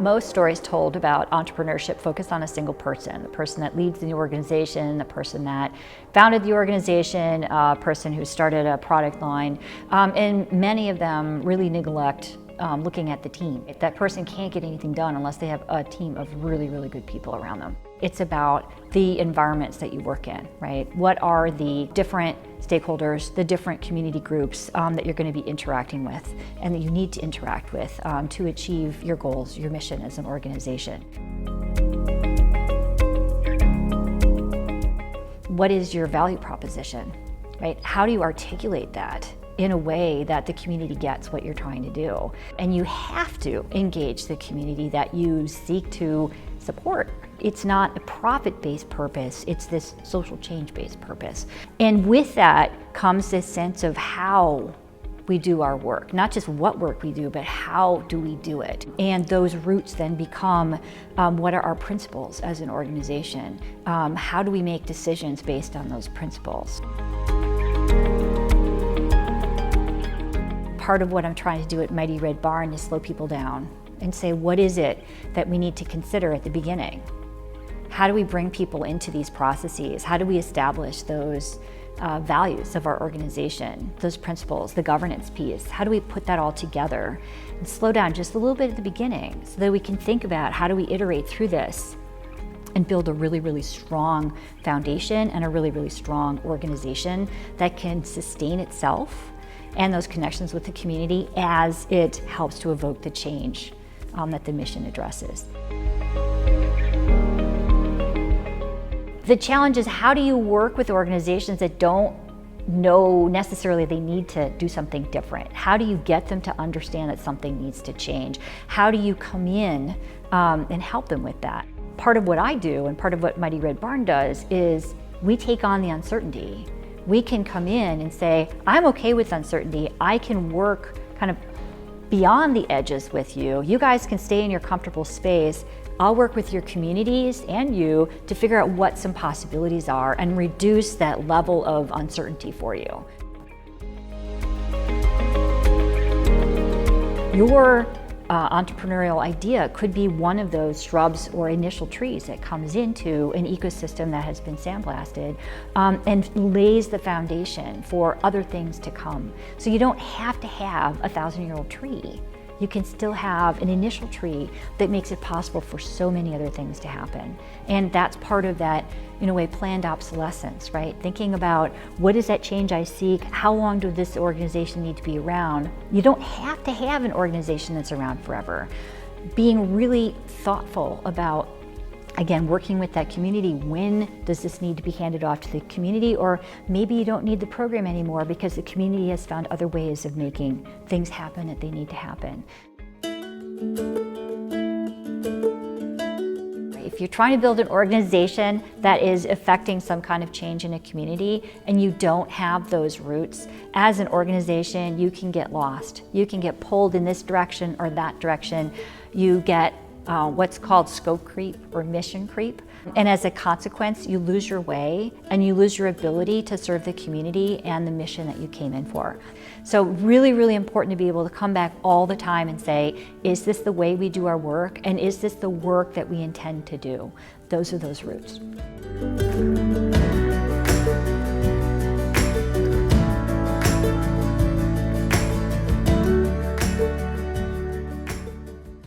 Most stories told about entrepreneurship focus on a single person, the person that leads the organization, the person that founded the organization, a person who started a product line, and many of them really neglect looking at the team. That person can't get anything done unless they have a team of really, really good people around them. It's about the environments that you work in, right? What are the different stakeholders, the different community groups that you're going to be interacting with and that you need to interact with to achieve your goals, your mission as an organization. What is your value proposition, right? How do you articulate that in a way that the community gets what you're trying to do? And you have to engage the community that you seek to support. It's not a profit-based purpose, it's this social change-based purpose. And with that comes this sense of how we do our work, not just what work we do, but how do we do it? And those roots then become what are our principles as an organization? How do we make decisions based on those principles? Part of what I'm trying to do at Mighty Red Barn is slow people down and say, what is it that we need to consider at the beginning? How do we bring people into these processes? How do we establish those values of our organization, those principles, the governance piece? How do we put that all together and slow down just a little bit at the beginning so that we can think about how do we iterate through this and build a really, really strong foundation and a really, really strong organization that can sustain itself and those connections with the community as it helps to evoke the change that the mission addresses. The challenge is, how do you work with organizations that don't know necessarily they need to do something different? How do you get them to understand that something needs to change? How do you come in and help them with that? Part of what I do and part of what Mighty Red Barn does is we take on the uncertainty. We can come in and say, I'm okay with uncertainty. I can work kind of beyond the edges with you. You guys can stay in your comfortable space. I'll work with your communities and you to figure out what some possibilities are and reduce that level of uncertainty for you. Your entrepreneurial idea could be one of those shrubs or initial trees that comes into an ecosystem that has been sandblasted and lays the foundation for other things to come. So you don't have to have a 1,000-year-old tree. You can still have an initial tree that makes it possible for so many other things to happen. And that's part of that, in a way, planned obsolescence, right? Thinking about what is that change I seek? How long does this organization need to be around? You don't have to have an organization that's around forever. Being really thoughtful about, again, working with that community. When does this need to be handed off to the community? Or maybe you don't need the program anymore because the community has found other ways of making things happen that they need to happen. If you're trying to build an organization that is affecting some kind of change in a community and you don't have those roots, as an organization, you can get lost. You can get pulled in this direction or that direction. You get what's called scope creep or mission creep. And as a consequence, you lose your way and you lose your ability to serve the community and the mission that you came in for. So really, really important to be able to come back all the time and say, is this the way we do our work? And is this the work that we intend to do? Those are those roots.